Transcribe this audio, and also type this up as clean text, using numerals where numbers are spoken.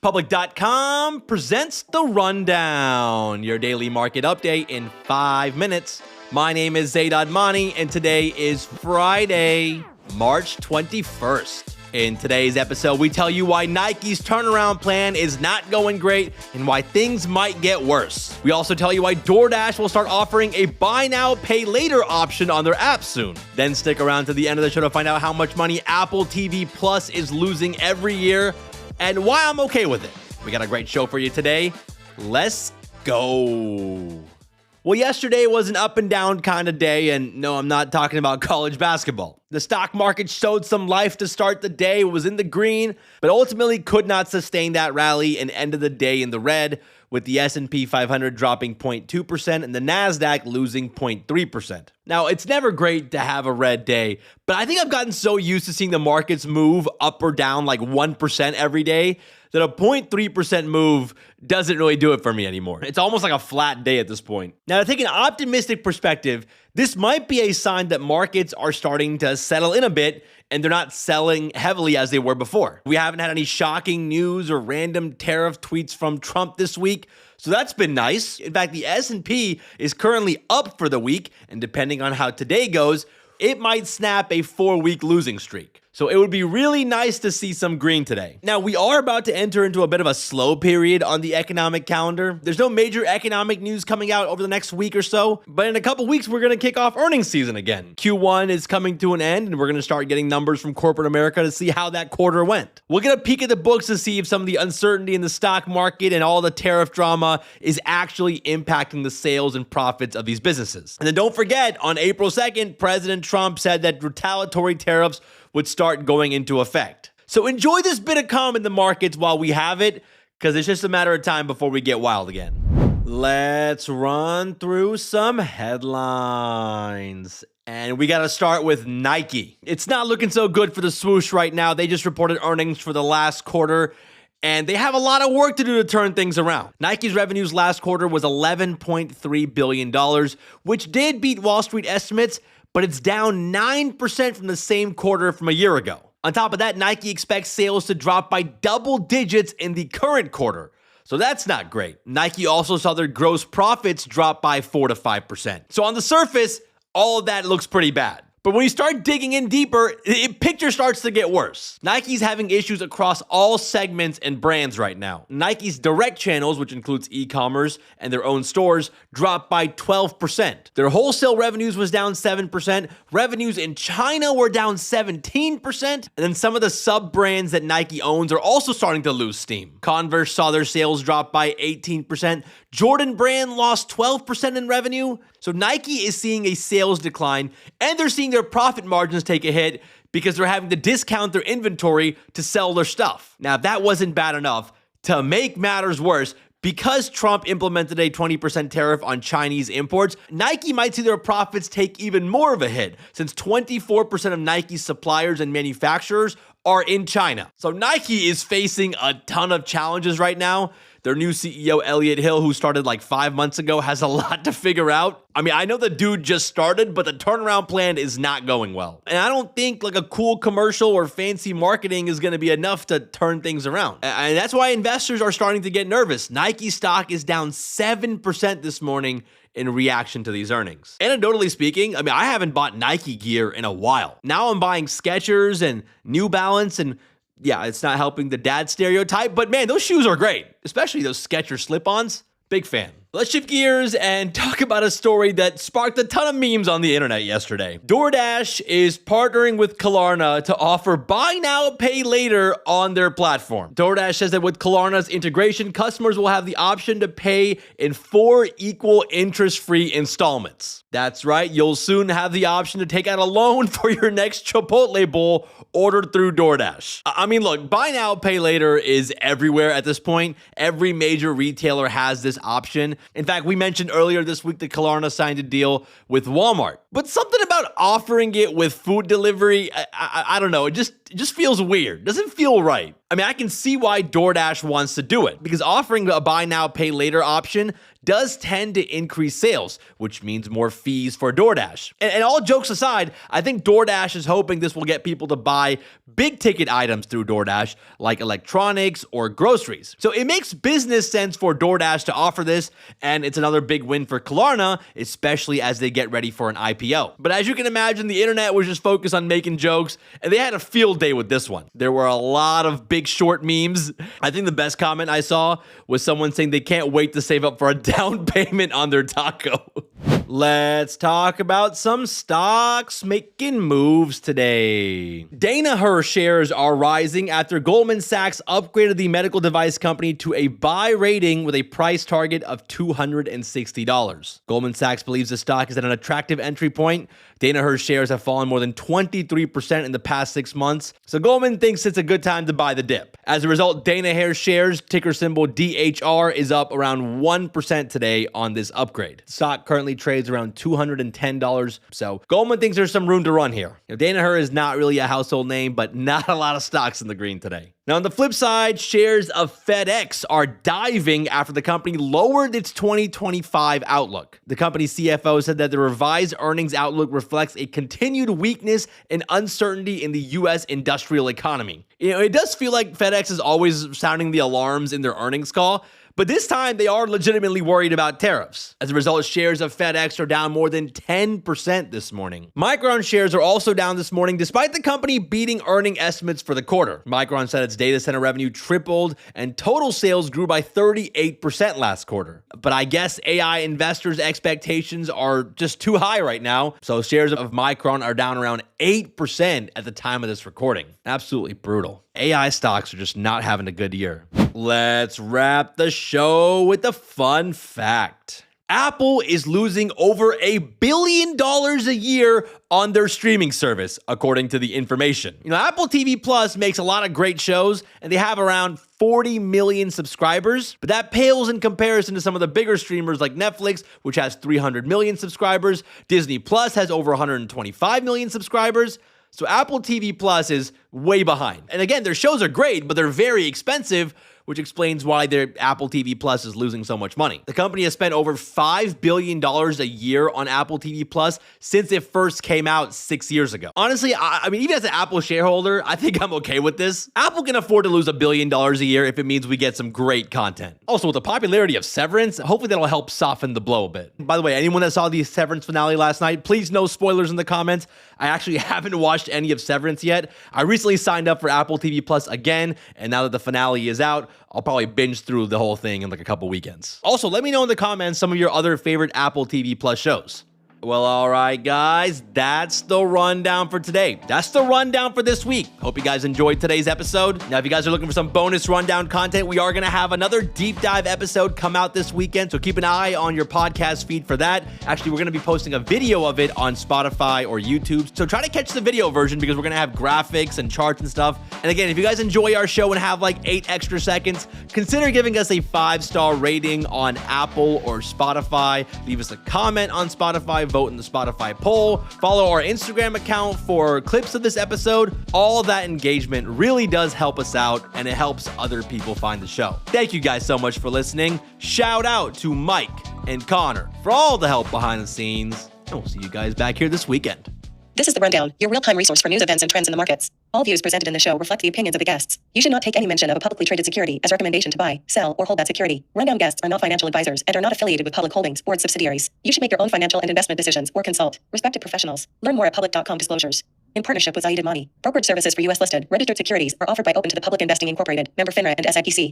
Public.com presents The Rundown, your daily market update in 5 minutes. My name is Zaid Admani, and today is Friday, March 21st. In today's episode, we tell you why Nike's turnaround plan is not going great and why things might get worse. We also tell you why DoorDash will start offering a buy now, pay later option on their app soon. Then stick around to the end of the show to find out how much money Apple TV Plus is losing every year and why I'm okay with it. We got a great show for you today. Let's go. Well, yesterday was an up and down kind of day, and no, I'm not talking about college basketball. The stock market showed some life to start the day, was in the green, but ultimately could not sustain that rally and ended the day in the red, with the S&P 500 dropping 0.2% and the NASDAQ losing 0.3%. Now, it's never great to have a red day, but I think I've gotten so used to seeing the markets move up or down like 1% every day that a 0.3% move doesn't really do it for me anymore. It's almost like a flat day at this point. Now, to take an optimistic perspective, this might be a sign that markets are starting to settle in a bit and they're not selling heavily as they were before. We haven't had any shocking news or random tariff tweets from Trump this week, so that's been nice. In fact, the S&P is currently up for the week, and depending on how today goes, it might snap a 4-week losing streak. So it would be really nice to see some green today. Now, we are about to enter into a bit of a slow period on the economic calendar. There's no major economic news coming out over the next week or so, but in a couple weeks, we're going to kick off earnings season again. Q1 is coming to an end, and we're going to start getting numbers from corporate America to see how that quarter went. We'll get a peek at the books to see if some of the uncertainty in the stock market and all the tariff drama is actually impacting the sales and profits of these businesses. And then don't forget, on April 2nd, President Trump said that retaliatory tariffs would start going into effect. So enjoy this bit of calm in the markets while we have it, because it's just a matter of time before we get wild again. Let's run through some headlines. And we got to start with Nike. It's not looking so good for the swoosh right now. They just reported earnings for the last quarter, and they have a lot of work to do to turn things around. Nike's revenues last quarter was $11.3 billion, which did beat Wall Street estimates, but it's down 9% from the same quarter from a year ago. On top of that, Nike expects sales to drop by double digits in the current quarter. So that's not great. Nike also saw their gross profits drop by 4 to 5%. So on the surface, all of that looks pretty bad. But when you start digging in deeper, the picture starts to get worse. Nike's having issues across all segments and brands right now. Nike's direct channels, which includes e-commerce and their own stores, dropped by 12%. Their wholesale revenues was down 7%. Revenues in China were down 17%. And then some of the sub-brands that Nike owns are also starting to lose steam. Converse saw their sales drop by 18%. Jordan brand lost 12% in revenue. So Nike is seeing a sales decline, and they're seeing their profit margins take a hit because they're having to discount their inventory to sell their stuff. Now, if that wasn't bad enough, to make matters worse, because Trump implemented a 20% tariff on Chinese imports, Nike might see their profits take even more of a hit, since 24% of Nike's suppliers and manufacturers are in China. So Nike is facing a ton of challenges right now. Their new CEO, Elliott Hill, who started like 5 months ago, has a lot to figure out. I mean, I know the dude just started, but the turnaround plan is not going well. And I don't think like a cool commercial or fancy marketing is going to be enough to turn things around. And that's why investors are starting to get nervous. Nike stock is down 7% this morning in reaction to these earnings. Anecdotally speaking, I mean, I haven't bought Nike gear in a while. Now I'm buying Skechers and New Balance, and yeah, it's not helping the dad stereotype, but man, those shoes are great, especially those Skechers slip-ons. Big fan. Let's shift gears and talk about a story that sparked a ton of memes on the internet yesterday. DoorDash is partnering with Klarna to offer buy now, pay later on their platform. DoorDash says that with Klarna's integration, customers will have the option to pay in 4 equal interest-free installments. That's right, you'll soon have the option to take out a loan for your next Chipotle bowl ordered through DoorDash. I mean, look, buy now, pay later is everywhere at this point. Every major retailer has this option. In fact, we mentioned earlier this week that Klarna signed a deal with Walmart. But something about offering it with food delivery, I don't know, it just feels weird. Doesn't feel right. I mean, I can see why DoorDash wants to do it, because offering a buy now, pay later option does tend to increase sales, which means more fees for DoorDash. And all jokes aside, I think DoorDash is hoping this will get people to buy big ticket items through DoorDash, like electronics or groceries. So it makes business sense for DoorDash to offer this, and it's another big win for Klarna, especially as they get ready for an IPO. But as you can imagine, the internet was just focused on making jokes, and they had a field day with this one. There were a lot of Big Short memes. I think the best comment I saw was someone saying they can't wait to save up for a down payment on their taco. Let's talk about some stocks making moves today. Danaher shares are rising after Goldman Sachs upgraded the medical device company to a buy rating with a price target of $260. Goldman Sachs believes the stock is at an attractive entry point. Danaher shares have fallen more than 23% in the past 6 months, so Goldman thinks it's a good time to buy the dip. As a result, Danaher shares, ticker symbol DHR, is up around 1% today on this upgrade. The stock currently trades around $210, so Goldman thinks there's some room to run here. Danaher is not really a household name, but not a lot of stocks in the green today. Now, on the flip side, shares of FedEx are diving after the company lowered its 2025 outlook. The company's CFO said that the revised earnings outlook reflects a continued weakness and uncertainty in the U.S. industrial economy. It does feel like FedEx is always sounding the alarms in their earnings call, but this time they are legitimately worried about tariffs. As a result, shares of FedEx are down more than 10% this morning. Micron shares are also down this morning, despite the company beating earning estimates for the quarter. Micron said its data center revenue tripled and total sales grew by 38% last quarter. But I guess AI investors' expectations are just too high right now, so shares of Micron are down around 8% at the time of this recording. Absolutely brutal. AI stocks are just not having a good year. Let's wrap the show with a fun fact. Apple is losing over $1 billion a year on their streaming service, according to the information. Apple TV Plus makes a lot of great shows, and they have around 40 million subscribers, but that pales in comparison to some of the bigger streamers like Netflix, which has 300 million subscribers. Disney Plus has over 125 million subscribers. So Apple TV Plus is way behind. And again, their shows are great, but they're very expensive, which explains why their Apple TV Plus is losing so much money. The company has spent over $5 billion a year on Apple TV Plus since it first came out 6 years ago. Honestly, I mean, even as an Apple shareholder, I think I'm okay with this. Apple can afford to lose $1 billion a year if it means we get some great content. Also, with the popularity of Severance, hopefully that'll help soften the blow a bit. By the way, anyone that saw the Severance finale last night, please no spoilers in the comments. I actually haven't watched any of Severance yet. I recently signed up for Apple TV Plus again, and now that the finale is out, I'll probably binge through the whole thing in like a couple weekends. Also, let me know in the comments some of your other favorite Apple TV Plus shows. Well, all right, guys, that's the rundown for today. That's the rundown for this week. Hope you guys enjoyed today's episode. Now, if you guys are looking for some bonus rundown content, we are going to have another deep dive episode come out this weekend, so keep an eye on your podcast feed for that. Actually, we're going to be posting a video of it on Spotify or YouTube, so try to catch the video version because we're going to have graphics and charts and stuff. And again, if you guys enjoy our show and have like 8 extra seconds, consider giving us a 5-star rating on Apple or Spotify. Leave us a comment on Spotify. Vote in the Spotify poll, follow our Instagram account for clips of this episode. All that engagement really does help us out, and it helps other people find the show. Thank you guys so much for listening. Shout out to Mike and Connor for all the help behind the scenes, and we'll see you guys back here this weekend. This is The Rundown, your real-time resource for news, events, and trends in the markets. All views presented in the show reflect the opinions of the guests. You should not take any mention of a publicly traded security as recommendation to buy, sell, or hold that security. Rundown guests are not financial advisors and are not affiliated with Public Holdings or its subsidiaries. You should make your own financial and investment decisions or consult respected professionals. Learn more at public.com disclosures. In partnership with Zaid Money, brokerage services for U.S. listed, registered securities are offered by Open to the Public Investing Incorporated, member FINRA and SIPC.